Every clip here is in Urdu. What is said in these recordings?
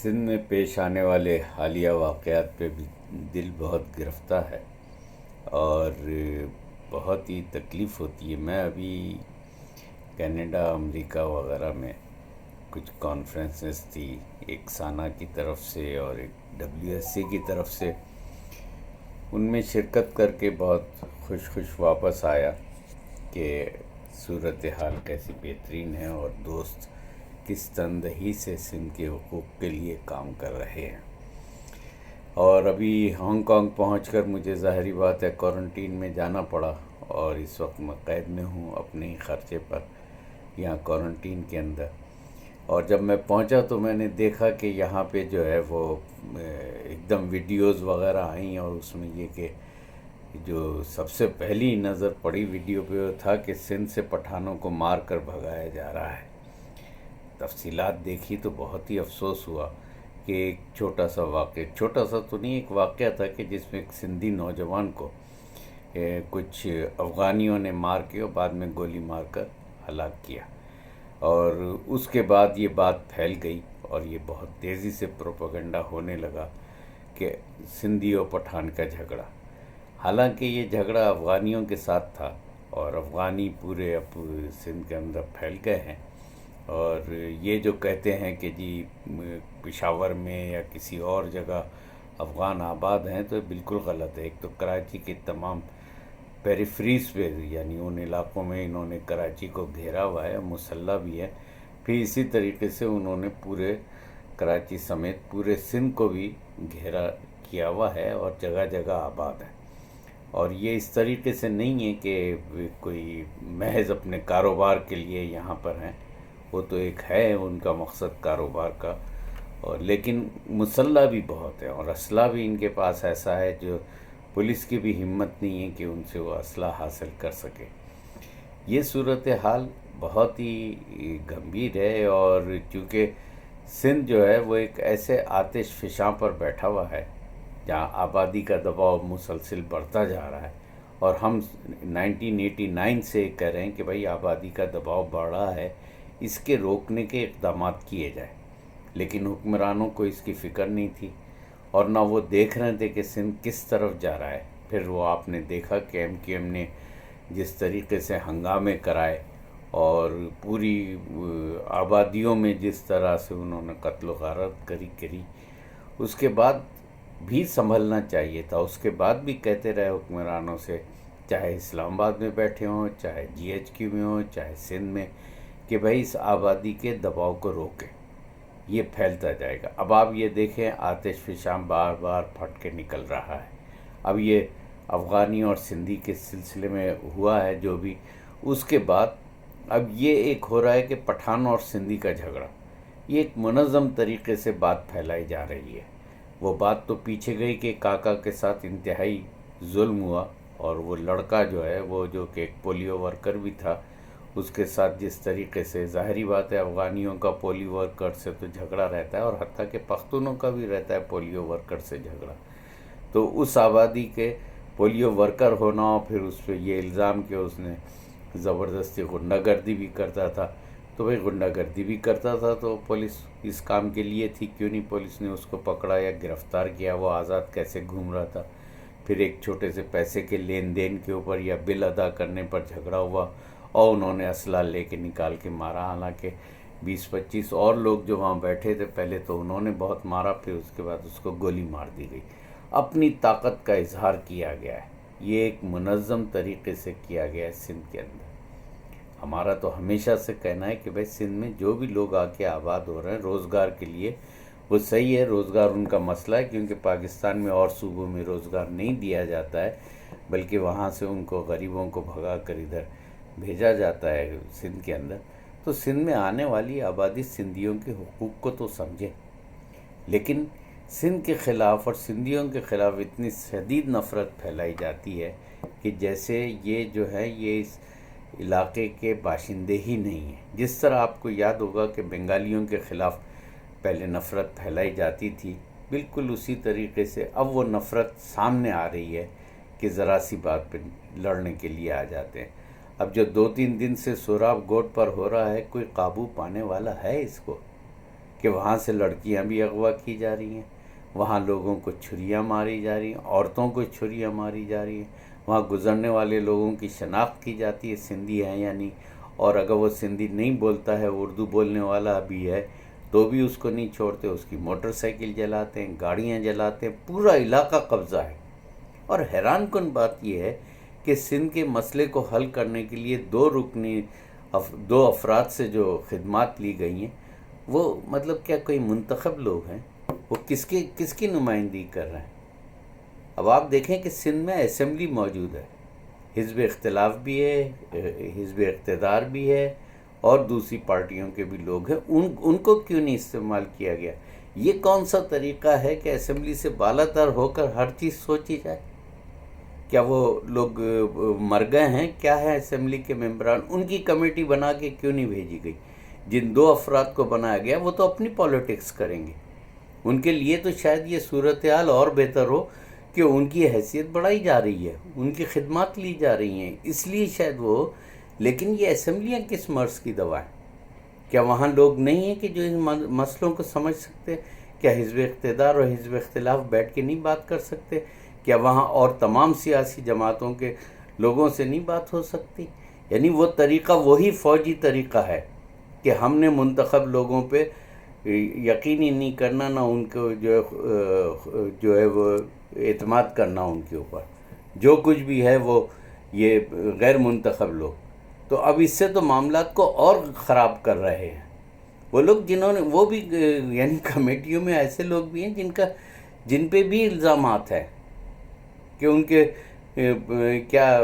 سندھ میں پیش آنے والے حالیہ واقعات پہ بھی دل بہت گرفتہ ہے اور بہت ہی تکلیف ہوتی ہے۔ میں ابھی کینیڈا، امریکہ وغیرہ میں کچھ کانفرنسز تھی، ایک سانا کی طرف سے اور ایک WSC کی طرف سے، ان میں شرکت کر کے بہت خوش واپس آیا کہ صورتحال کیسی بہترین ہے اور دوست کس تندہی سے سندھ کے حقوق کے لیے کام کر رہے ہیں۔ اور ابھی ہانگ کانگ پہنچ کر مجھے ظاہری بات ہے کوارنٹین میں جانا پڑا، اور اس وقت میں قید میں ہوں اپنے ہی خرچے پر یہاں کوارنٹین کے اندر۔ اور جب میں پہنچا تو میں نے دیکھا کہ یہاں پہ جو ہے وہ ایک دم ویڈیوز وغیرہ آئیں، اور اس میں یہ کہ جو سب سے پہلی نظر پڑی ویڈیو پہ وہ تھا کہ سندھ سے پٹھانوں کو مار کر بھگایا جا رہا ہے۔ تفصیلات دیکھی تو بہت ہی افسوس ہوا کہ ایک چھوٹا سا تو نہیں، ایک واقعہ تھا کہ جس میں ایک سندھی نوجوان کو کچھ افغانیوں نے مار کے اور بعد میں گولی مار کر ہلاک کیا، اور اس کے بعد یہ بات پھیل گئی اور یہ بہت تیزی سے پروپیگنڈا ہونے لگا کہ سندھی اور پٹھان کا جھگڑا۔ حالانکہ یہ جھگڑا افغانیوں کے ساتھ تھا، اور افغانی پورے اب سندھ کے اندر پھیل گئے ہیں، اور یہ جو کہتے ہیں کہ جی پشاور میں یا کسی اور جگہ افغان آباد ہیں، تو بالکل غلط ہے۔ ایک تو کراچی کے تمام پیریفریز پہ، یعنی ان علاقوں میں انہوں نے کراچی کو گھیرا ہوا ہے، مسلح بھی ہے، پھر اسی طریقے سے انہوں نے پورے کراچی سمیت پورے سندھ کو بھی گھیرا کیا ہوا ہے اور جگہ جگہ آباد ہے۔ اور یہ اس طریقے سے نہیں ہے کہ کوئی محض اپنے کاروبار کے لیے یہاں پر ہیں، وہ تو ایک ہے ان کا مقصد کاروبار کا، اور لیکن مسلح بھی بہت ہے، اور اسلحہ بھی ان کے پاس ایسا ہے جو پولیس کی بھی ہمت نہیں ہے کہ ان سے وہ اسلحہ حاصل کر سکے۔ یہ صورتحال بہت ہی گمبھیر ہے، اور چونکہ سندھ جو ہے وہ ایک ایسے آتش فشاں پر بیٹھا ہوا ہے جہاں آبادی کا دباؤ مسلسل بڑھتا جا رہا ہے، اور ہم 1989 سے کہہ رہے ہیں کہ بھائی آبادی کا دباؤ بڑھ رہا ہے، اس کے روکنے کے اقدامات کیے جائیں، لیکن حکمرانوں کو اس کی فکر نہیں تھی، اور نہ وہ دیکھ رہے تھے کہ سندھ کس طرف جا رہا ہے۔ پھر وہ آپ نے دیکھا کہ MQM نے جس طریقے سے ہنگامے کرائے اور پوری آبادیوں میں جس طرح سے انہوں نے قتل و غارت کری، اس کے بعد بھی سنبھلنا چاہیے تھا۔ اس کے بعد بھی کہتے رہے حکمرانوں سے، چاہے اسلام آباد میں بیٹھے ہوں، چاہے GHQ میں ہوں، چاہے سندھ میں، کہ بھائی اس آبادی کے دباؤ کو روکیں، یہ پھیلتا جائے گا۔ اب آپ یہ دیکھیں آتش فشاں بار بار پھٹ کے نکل رہا ہے۔ اب یہ افغانی اور سندھی کے سلسلے میں ہوا ہے جو بھی، اس کے بعد اب یہ ایک ہو رہا ہے کہ پٹھان اور سندھی کا جھگڑا، یہ ایک منظم طریقے سے بات پھیلائی جا رہی ہے۔ وہ بات تو پیچھے گئی کہ کاکا کے ساتھ انتہائی ظلم ہوا، اور وہ لڑکا جو ہے وہ جو کہ ایک پولیو ورکر بھی تھا، اس کے ساتھ جس طریقے سے، ظاہری بات ہے افغانیوں کا پولیو ورکر سے تو جھگڑا رہتا ہے، اور حتیٰ کہ پختونوں کا بھی رہتا ہے پولیو ورکر سے جھگڑا۔ تو اس آبادی کے پولیو ورکر ہونا، اور پھر اس پہ یہ الزام کہ اس نے زبردستی غنڈہ گردی بھی کرتا تھا، تو بھئی غنڈہ گردی بھی کرتا تھا تو پولیس اس کام کے لیے تھی، کیوں نہیں پولیس نے اس کو پکڑا یا گرفتار کیا؟ وہ آزاد کیسے گھوم رہا تھا؟ پھر ایک چھوٹے سے پیسے کے لین دین کے اوپر یا بل ادا کرنے پر جھگڑا ہوا، اور انہوں نے اسلحہ لے کے نکال کے مارا، حالانکہ 20-25 اور لوگ جو وہاں بیٹھے تھے، پہلے تو انہوں نے بہت مارا، پھر اس کے بعد اس کو گولی مار دی گئی۔ اپنی طاقت کا اظہار کیا گیا ہے، یہ ایک منظم طریقے سے کیا گیا ہے سندھ کے اندر۔ ہمارا تو ہمیشہ سے کہنا ہے کہ بھائی سندھ میں جو بھی لوگ آ کے آباد ہو رہے ہیں روزگار کے لیے، وہ صحیح ہے، روزگار ان کا مسئلہ ہے، کیونکہ پاکستان میں اور صوبوں میں روزگار نہیں دیا جاتا ہے، بلکہ وہاں سے ان کو غریبوں کو بھگا کر ادھر بھیجا جاتا ہے سندھ کے اندر۔ تو سندھ میں آنے والی آبادی سندھیوں کے حقوق کو تو سمجھے، لیکن سندھ کے خلاف اور سندھیوں کے خلاف اتنی شدید نفرت پھیلائی جاتی ہے کہ جیسے یہ جو ہے یہ اس علاقے کے باشندے ہی نہیں ہیں۔ جس طرح آپ کو یاد ہوگا کہ بنگالیوں کے خلاف پہلے نفرت پھیلائی جاتی تھی، بالکل اسی طریقے سے اب وہ نفرت سامنے آ رہی ہے کہ ذرا سی بات پہ لڑنے کے لیے آ جاتے ہیں۔ اب جو 2-3 دن سے سوراب گوٹ پر ہو رہا ہے، کوئی قابو پانے والا ہے اس کو؟ کہ وہاں سے لڑکیاں بھی اغوا کی جا رہی ہیں، وہاں لوگوں کو چھریاں ماری جا رہی ہیں، عورتوں کو چھریاں ماری جا رہی ہیں، وہاں گزرنے والے لوگوں کی شناخت کی جاتی ہے سندھی ہیں یا نہیں، اور اگر وہ سندھی نہیں بولتا ہے، اردو بولنے والا بھی ہے، تو بھی اس کو نہیں چھوڑتے، اس کی موٹر سائیکل جلاتے ہیں، گاڑیاں جلاتے ہیں، پورا علاقہ قبضہ ہے۔ اور حیران کن بات یہ ہے کہ سندھ کے مسئلے کو حل کرنے کے لیے دو افراد سے جو خدمات لی گئی ہیں، وہ مطلب کیا کوئی منتخب لوگ ہیں؟ وہ کس کی نمائندگی کر رہے ہیں؟ اب آپ دیکھیں کہ سندھ میں اسمبلی موجود ہے، حزب اختلاف بھی ہے، حزب اقتدار بھی ہے، اور دوسری پارٹیوں کے بھی لوگ ہیں، ان کو کیوں نہیں استعمال کیا گیا؟ یہ کون سا طریقہ ہے کہ اسمبلی سے بالا تر ہو کر ہر چیز سوچی جائے؟ کیا وہ لوگ مر گئے ہیں؟ کیا ہے اسمبلی کے ممبران؟ ان کی کمیٹی بنا کے کیوں نہیں بھیجی گئی؟ جن دو افراد کو بنایا گیا وہ تو اپنی پالیٹکس کریں گے، ان کے لیے تو شاید یہ صورتحال اور بہتر ہو کہ ان کی حیثیت بڑھائی جا رہی ہے، ان کی خدمات لی جا رہی ہیں، اس لیے شاید وہ، لیکن یہ اسمبلیاں کس مرض کی دوا ہیں؟ کیا وہاں لوگ نہیں ہیں کہ جو ان مسئلوں کو سمجھ سکتے؟ کیا حزب اقتدار اور حزب اختلاف بیٹھ کے نہیں بات کر سکتے؟ کیا وہاں اور تمام سیاسی جماعتوں کے لوگوں سے نہیں بات ہو سکتی؟ یعنی وہ طریقہ وہی فوجی طریقہ ہے کہ ہم نے منتخب لوگوں پہ یقینی نہیں کرنا، نہ ان کو جو ہے وہ اعتماد کرنا ان کے اوپر، جو کچھ بھی ہے وہ یہ غیر منتخب لوگ، تو اب اس سے تو معاملات کو اور خراب کر رہے ہیں وہ لوگ، جنہوں نے وہ بھی یعنی کمیٹیوں میں ایسے لوگ بھی ہیں جن پہ بھی الزامات ہیں کہ ان کے کیا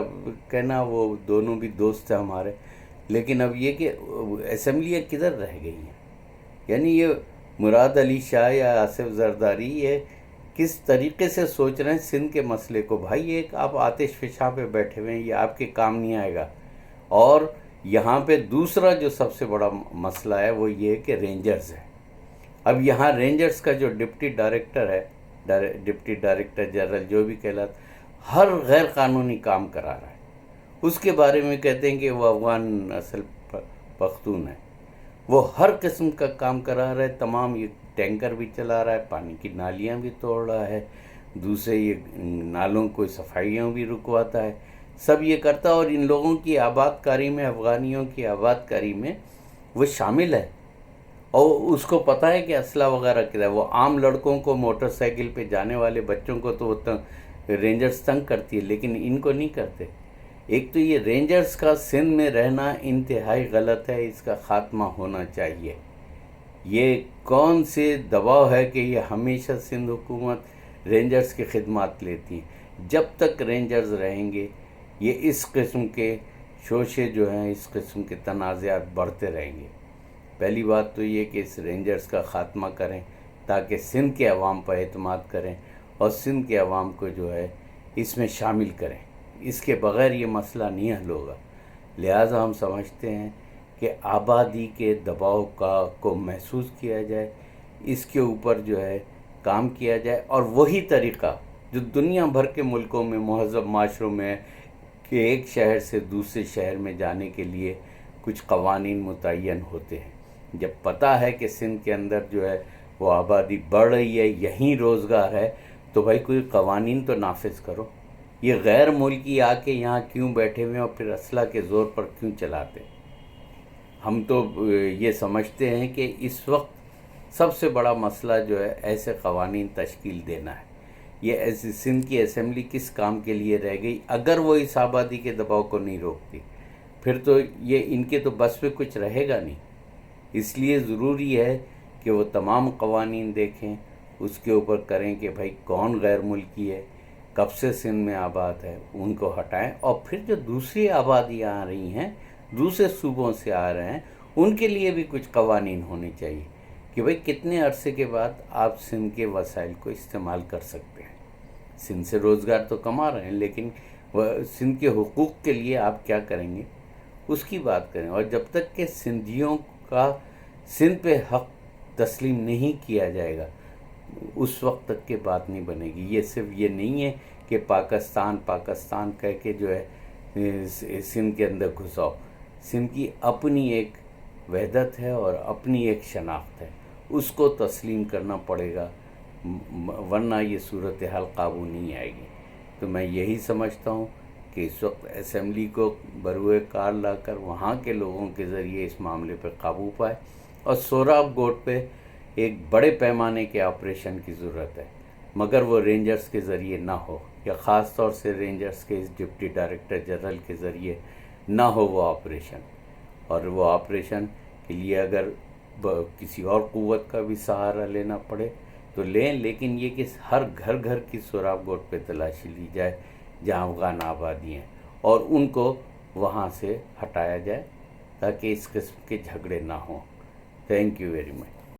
کہنا، وہ دونوں بھی دوست ہیں ہمارے، لیکن اب یہ کہ اسمبلیاں کدھر رہ گئی ہیں؟ یعنی یہ مراد علی شاہ یا آصف زرداری یہ کس طریقے سے سوچ رہے ہیں سندھ کے مسئلے کو؟ بھائی ایک آپ آتش فشاں پہ بیٹھے ہوئے ہیں، یہ آپ کے کام نہیں آئے گا۔ اور یہاں پہ دوسرا جو سب سے بڑا مسئلہ ہے وہ یہ ہے کہ رینجرز ہے۔ اب یہاں رینجرز کا جو ڈپٹی ڈائریکٹر ہے، ڈپٹی ڈائریکٹر جنرل جو بھی کہلاتا، ہر غیر قانونی کام کرا رہا ہے، اس کے بارے میں کہتے ہیں کہ وہ افغان اصل پختون ہے، وہ ہر قسم کا کام کرا رہا ہے، تمام یہ ٹینکر بھی چلا رہا ہے، پانی کی نالیاں بھی توڑ رہا ہے، دوسرے یہ نالوں کو صفائیوں بھی رکواتا ہے، سب یہ کرتا ہے، اور ان لوگوں کی آباد کاری میں، افغانیوں کی آباد کاری میں وہ شامل ہے، اور اس کو پتہ ہے کہ اسلحہ وغیرہ کیا ہے۔ وہ عام لڑکوں کو، موٹر سائیکل پہ جانے والے بچوں کو تو وہ رینجرز تنگ کرتی ہے، لیکن ان کو نہیں کرتے۔ ایک تو یہ رینجرز کا سندھ میں رہنا انتہائی غلط ہے، اس کا خاتمہ ہونا چاہیے۔ یہ کون سے دباؤ ہے کہ یہ ہمیشہ سندھ حکومت رینجرز کی خدمات لیتی ہیں؟ جب تک رینجرز رہیں گے یہ اس قسم کے شوشے جو ہیں، اس قسم کے تنازعات بڑھتے رہیں گے۔ پہلی بات تو یہ کہ اس رینجرز کا خاتمہ کریں تاکہ سندھ کے عوام پر اعتماد کریں، اور سندھ کے عوام کو جو ہے اس میں شامل کریں، اس کے بغیر یہ مسئلہ نہیں حل ہوگا۔ لہٰذا ہم سمجھتے ہیں کہ آبادی کے دباؤ کو محسوس کیا جائے، اس کے اوپر جو ہے کام کیا جائے، اور وہی طریقہ جو دنیا بھر کے ملکوں میں، مہذب معاشروں میں ہے کہ ایک شہر سے دوسرے شہر میں جانے کے لیے کچھ قوانین متعین ہوتے ہیں۔ جب پتہ ہے کہ سندھ کے اندر جو ہے وہ آبادی بڑھ رہی ہے، یہیں روزگار ہے، تو بھائی کوئی قوانین تو نافذ کرو۔ یہ غیر ملکی آ کے یہاں کیوں بیٹھے ہوئے اور پھر اسلحہ کے زور پر کیوں چلاتے؟ ہم تو یہ سمجھتے ہیں کہ اس وقت سب سے بڑا مسئلہ جو ہے ایسے قوانین تشکیل دینا ہے۔ یہ ایسی سندھ کی اسمبلی کس کام کے لیے رہ گئی اگر وہ اس آبادی کے دباؤ کو نہیں روکتی؟ پھر تو یہ ان کے تو بس پہ کچھ رہے گا نہیں۔ اس لیے ضروری ہے کہ وہ تمام قوانین دیکھیں، اس کے اوپر کریں کہ بھائی کون غیر ملکی ہے، کب سے سندھ میں آباد ہے، ان کو ہٹائیں، اور پھر جو دوسری آبادیاں آ رہی ہیں، دوسرے صوبوں سے آ رہے ہیں، ان کے لیے بھی کچھ قوانین ہونے چاہیے کہ بھائی کتنے عرصے کے بعد آپ سندھ کے وسائل کو استعمال کر سکتے ہیں۔ سندھ سے روزگار تو کما رہے ہیں، لیکن سندھ کے حقوق کے لیے آپ کیا کریں گے، اس کی بات کریں۔ اور جب تک کہ سندھیوں کا سندھ پہ حق تسلیم نہیں کیا جائے گا، اس وقت تک کہ بات نہیں بنے گی۔ یہ صرف یہ نہیں ہے کہ پاکستان کہہ کے جو ہے سندھ کے اندر گھساؤ۔ سندھ کی اپنی ایک وحدت ہے اور اپنی ایک شناخت ہے، اس کو تسلیم کرنا پڑے گا، ورنہ یہ صورتحال قابو نہیں آئے گی۔ تو میں یہی سمجھتا ہوں کہ اس وقت اسمبلی کو بروئے کار لا کر وہاں کے لوگوں کے ذریعے اس معاملے پہ قابو پائے، اور سوراب گوٹ پہ ایک بڑے پیمانے کے آپریشن کی ضرورت ہے، مگر وہ رینجرز کے ذریعے نہ ہو، یا خاص طور سے رینجرز کے ڈپٹی ڈائریکٹر جنرل کے ذریعے نہ ہو وہ آپریشن۔ اور وہ آپریشن کے لیے اگر کسی اور قوت کا بھی سہارا لینا پڑے تو لیں، لیکن یہ کہ ہر گھر گھر کی سوراب گوٹ پہ تلاشی لی جائے جہاں افغان آبادی ہیں، اور ان کو وہاں سے ہٹایا جائے تاکہ اس قسم کے جھگڑے نہ ہوں۔ Thank you very much.